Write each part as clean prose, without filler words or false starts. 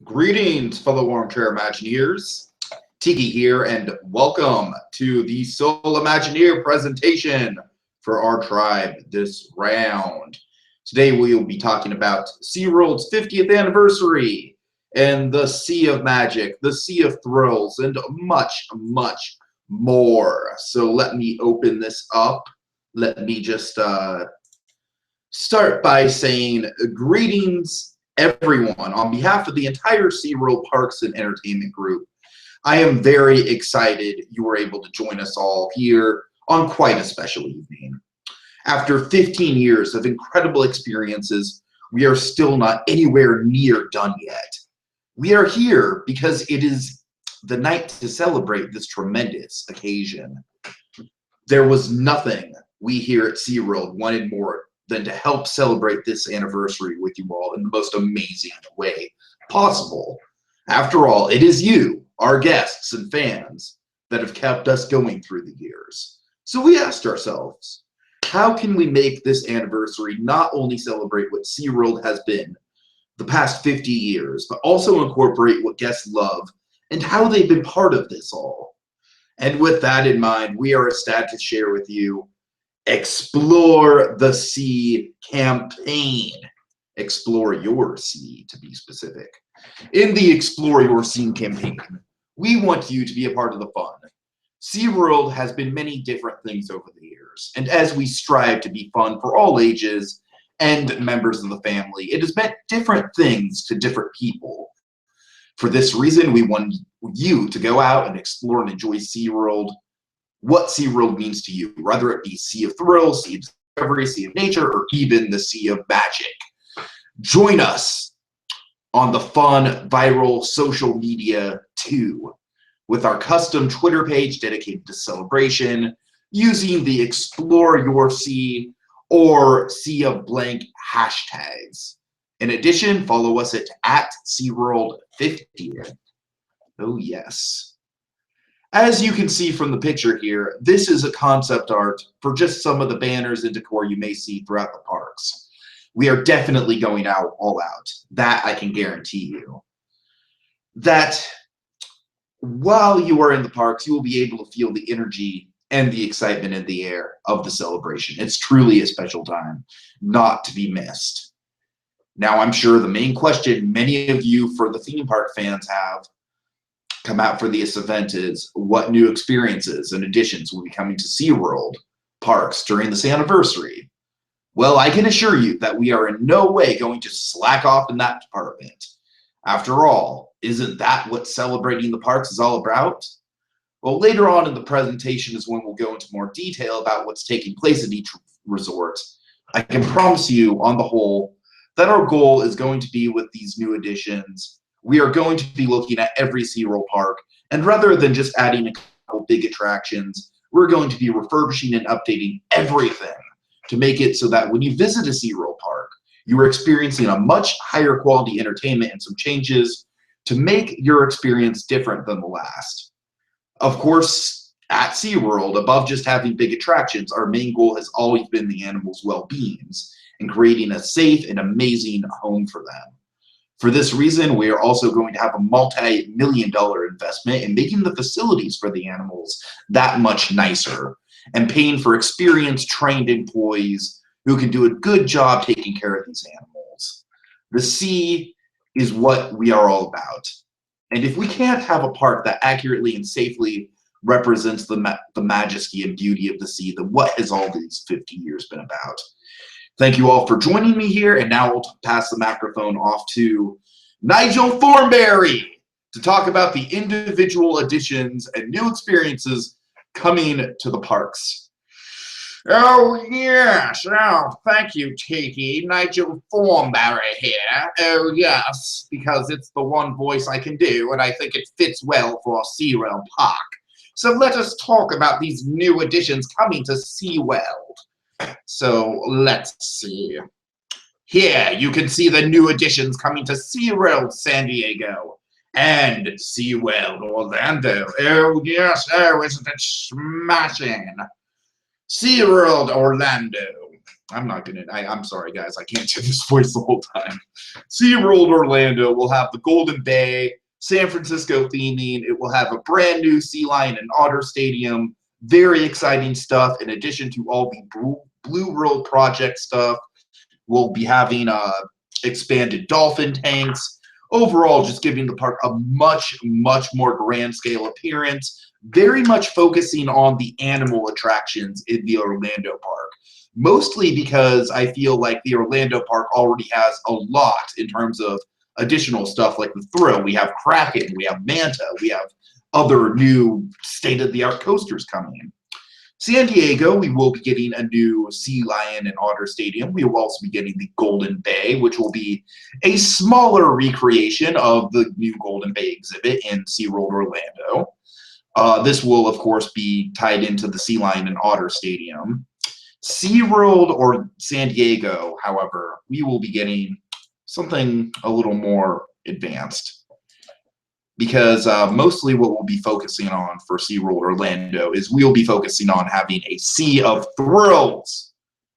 Greetings, fellow armchair Imagineers. Tiki here, and welcome to the Sole Imagineer presentation for our tribe this round. Today we will be talking about SeaWorld's 50th anniversary and the Sea of Magic, the Sea of Thrills, and much, much more. So let me open this up. Let me just start by saying greetings, everyone. On behalf of the entire SeaWorld Parks and Entertainment Group, I am very excited you were able to join us all here on quite a special evening. After 15 years of incredible experiences, we are still not anywhere near done yet. We are here because it is the night to celebrate this tremendous occasion. There was nothing we here at SeaWorld wanted more than to help celebrate this anniversary with you all in the most amazing way possible. After all, it is you, our guests and fans, that have kept us going through the years. So we asked ourselves, how can we make this anniversary not only celebrate what SeaWorld has been the past 50 years, but also incorporate what guests love and how they've been part of this all? And with that in mind, we are ecstatic to share with you Explore the Sea campaign. Explore your sea, to be specific. In the Explore Your Sea campaign, we want you to be a part of the fun. SeaWorld has been many different things over the years, and as we strive to be fun for all ages and members of the family, it has meant different things to different people. For this reason, we want you to go out and explore and enjoy SeaWorld, what SeaWorld means to you, whether it be Sea of Thrills, Sea of Discovery, Sea of Nature, or even the Sea of Magic. Join us on the fun, viral social media too, with our custom Twitter page dedicated to celebration, using the Explore Your Sea or Sea of Blank hashtags. In addition, follow us at SeaWorld50. Oh yes. As you can see from the picture here, this is a concept art for just some of the banners and decor you may see throughout the parks. We are definitely going all out. That I can guarantee you. That while you are in the parks, you will be able to feel the energy and the excitement in the air of the celebration. It's truly a special time, not to be missed. Now, I'm sure the main question many of you for the theme park fans have come out for this event is, what new experiences and additions will be coming to SeaWorld parks during this anniversary? Well, I can assure you that we are in no way going to slack off in that department. After all, isn't that what celebrating the parks is all about? Well, later on in the presentation is when we'll go into more detail about what's taking place at each resort. I can promise you, on the whole, that our goal is going to be, with these new additions, we are going to be looking at every SeaWorld park, and rather than just adding a couple big attractions, we're going to be refurbishing and updating everything to make it so that when you visit a SeaWorld park, you are experiencing a much higher quality entertainment and some changes to make your experience different than the last. Of course, at SeaWorld, above just having big attractions, our main goal has always been the animals' well-being and creating a safe and amazing home for them. For this reason, we are also going to have a multi-million-dollar investment in making the facilities for the animals that much nicer and paying for experienced, trained employees who can do a good job taking care of these animals. The sea is what we are all about. And if we can't have a park that accurately and safely represents the majesty and beauty of the sea, then what has all these 50 years been about? Thank you all for joining me here, and now we'll pass the microphone off to Nigel Thornberry to talk about the individual additions and new experiences coming to the parks. Oh, yes. Oh, thank you, Tiki. Nigel Thornberry here. Oh, yes, because it's the one voice I can do, and I think it fits well for a SeaWorld park. So let us talk about these new additions coming to SeaWorld. So let's see. Here you can see the new additions coming to SeaWorld San Diego and SeaWorld Orlando. Oh yes, oh isn't it smashing? SeaWorld Orlando. I'm sorry, guys. I can't do this voice the whole time. SeaWorld Orlando will have the Golden Bay, San Francisco theming. It will have a brand new Sea Lion and Otter Stadium. Very exciting stuff. In addition to all the Blue World Project stuff, we'll be having expanded dolphin tanks. Overall, just giving the park a much, much more grand scale appearance. Very much focusing on the animal attractions in the Orlando park. Mostly because I feel like the Orlando park already has a lot in terms of additional stuff like the Thrill. We have Kraken, we have Manta, we have other new state-of-the-art coasters coming. San Diego, we will be getting a new Sea Lion and Otter Stadium. We will also be getting the Golden Bay, which will be a smaller recreation of the new Golden Bay exhibit in SeaWorld Orlando. This will, of course, be tied into the Sea Lion and Otter Stadium. SeaWorld or San Diego, however, we will be getting something a little more advanced. Because mostly what we'll be focusing on for SeaWorld Orlando is we'll be focusing on having a sea of thrills.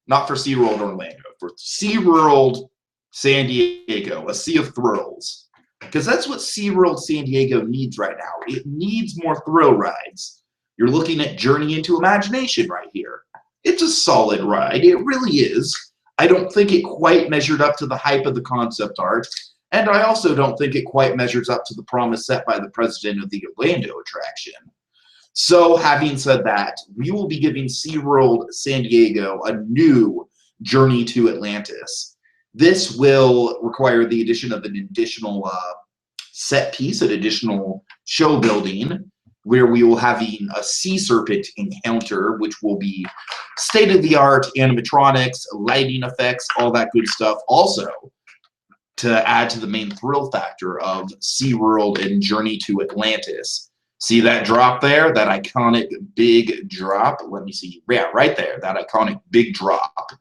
Not for SeaWorld Orlando, for SeaWorld San Diego, a sea of thrills. Because that's what SeaWorld San Diego needs right now. It needs more thrill rides. You're looking at Journey into Imagination right here. It's a solid ride, it really is. I don't think it quite measured up to the hype of the concept art. And I also don't think it quite measures up to the promise set by the president of the Orlando attraction. So having said that, we will be giving SeaWorld San Diego a new Journey to Atlantis. This will require the addition of an additional set piece, an additional show building, where we will have a sea serpent encounter, which will be state-of-the-art animatronics, lighting effects, all that good stuff. Also, to add to the main thrill factor of SeaWorld and Journey to Atlantis. See that drop there? That iconic big drop? Let me see. Yeah, right there. That iconic big drop.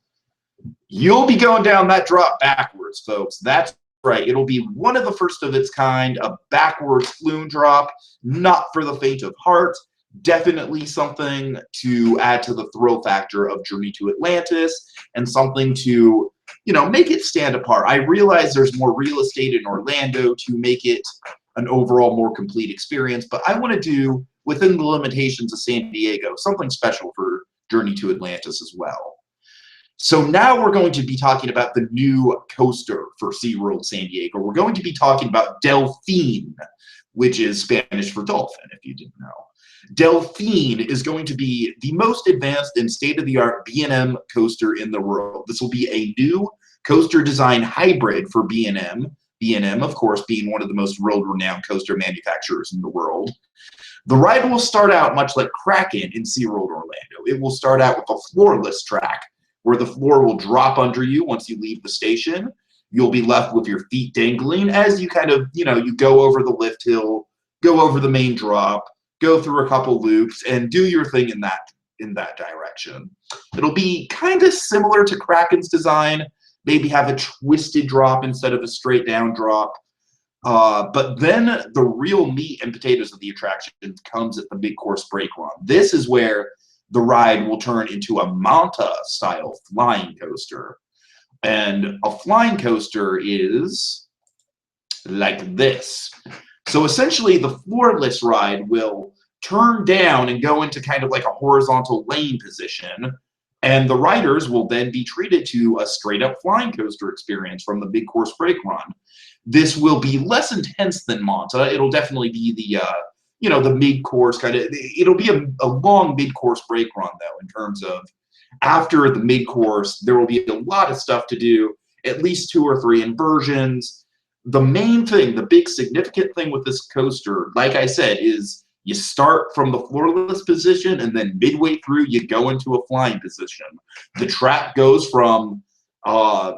You'll be going down that drop backwards, folks. That's right. It'll be one of the first of its kind, a backwards flume drop, not for the faint of heart. Definitely something to add to the thrill factor of Journey to Atlantis and something to, you know, make it stand apart. I realize there's more real estate in Orlando to make it an overall more complete experience, but I want to do, within the limitations of San Diego, something special for Journey to Atlantis as well. So now we're going to be talking about the new coaster for SeaWorld San Diego. We're going to be talking about Delfin, which is Spanish for dolphin, if you didn't know. Delfin is going to be the most advanced and state-of-the-art B&M coaster in the world. This will be a new coaster design hybrid for B&M. B&M, of course, being one of the most world-renowned coaster manufacturers in the world. The ride will start out much like Kraken in SeaWorld Orlando. It will start out with a floorless track where the floor will drop under you once you leave the station. You'll be left with your feet dangling as you kind of, you go over the lift hill, go over the main drop, go through a couple loops, and do your thing in that direction. It'll be kind of similar to Kraken's design, maybe have a twisted drop instead of a straight down drop. But then the real meat and potatoes of the attraction comes at the mid-course break run. This is where the ride will turn into a Manta-style flying coaster. And a flying coaster is like this. So essentially, the floorless ride will turn down and go into kind of like a horizontal lane position, and the riders will then be treated to a straight-up flying coaster experience from the mid-course break run. This will be less intense than Manta. It'll definitely be the mid-course kind of. It'll be a long mid-course break run, though, in terms of after the mid-course, there will be a lot of stuff to do, at least 2 or 3 inversions. The main thing, the big significant thing with this coaster, like I said, is you start from the floorless position, and then midway through, you go into a flying position. The track goes from a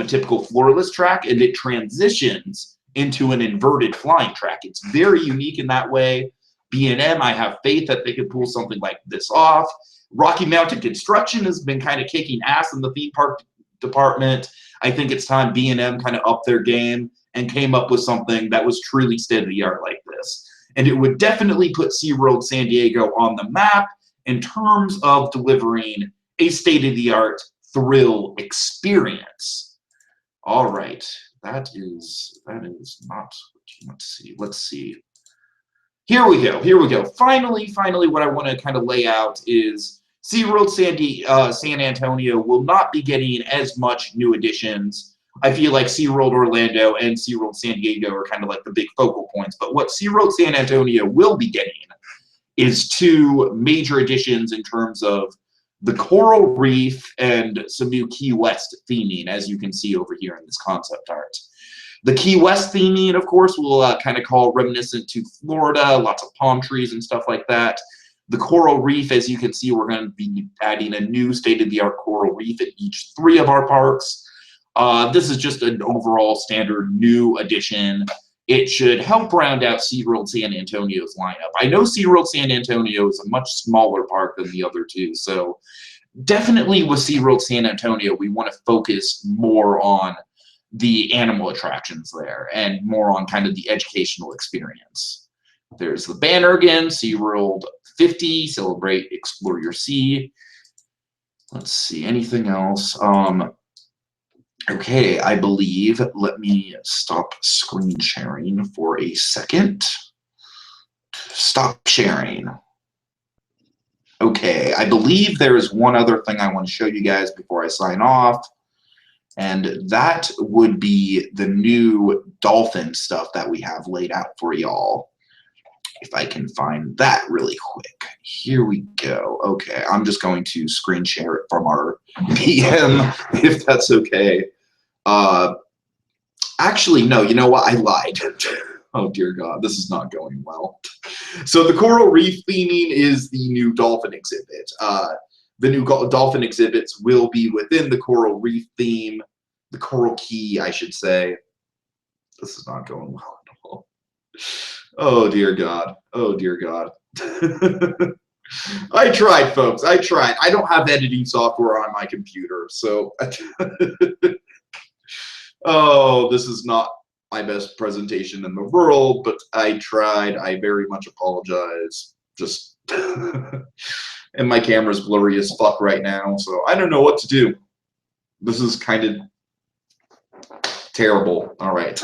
typical floorless track, and it transitions into an inverted flying track. It's very unique in that way. B&M, I have faith that they could pull something like this off. Rocky Mountain Construction has been kind of kicking ass in the theme park department. I think it's time B&M kind of upped their game and came up with something that was truly state-of-the-art like this. And it would definitely put SeaWorld San Diego on the map in terms of delivering a state-of-the-art thrill experience. All right, that is not what you want to see. Let's see. Here we go. Finally, what I want to kind of lay out is SeaWorld San Antonio will not be getting as much new additions. I feel like SeaWorld Orlando and SeaWorld San Diego are kind of like the big focal points. But what SeaWorld San Antonio will be getting is 2 major additions in terms of the coral reef and some new Key West theming, as you can see over here in this concept art. The Key West theming, of course, will kind of call reminiscent to Florida, lots of palm trees and stuff like that. The coral reef, as you can see, we're going to be adding a new state-of-the-art coral reef at each 3 of our parks. This is just an overall standard new addition. It should help round out SeaWorld San Antonio's lineup. I know SeaWorld San Antonio is a much smaller park than the other 2, so definitely with SeaWorld San Antonio, we want to focus more on the animal attractions there and more on kind of the educational experience. There's the banner again, SeaWorld 50, Celebrate, Explore Your Sea. Let's see, anything else? Okay, I believe, let me stop screen sharing for a second. Stop sharing. Okay, I believe there is one other thing I want to show you guys before I sign off. And that would be the new dolphin stuff that we have laid out for y'all. If I can find that really quick. Here we go. Okay, I'm just going to screen share it from our PM, if that's okay. Actually, no, you know what? I lied. Oh, dear God, this is not going well. So the coral reef theming is the new dolphin exhibit. The new dolphin exhibits will be within the coral reef theme, the coral key, I should say. This is not going well at all. Oh, dear God. Oh, dear God. I tried, folks. I tried. I don't have editing software on my computer, so... Oh, this is not my best presentation in the world, but I tried. I very much apologize. Just... And my camera's blurry as fuck right now, so I don't know what to do. This is kind of terrible. All right.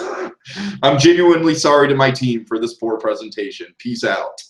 I'm genuinely sorry to my team for this poor presentation. Peace out.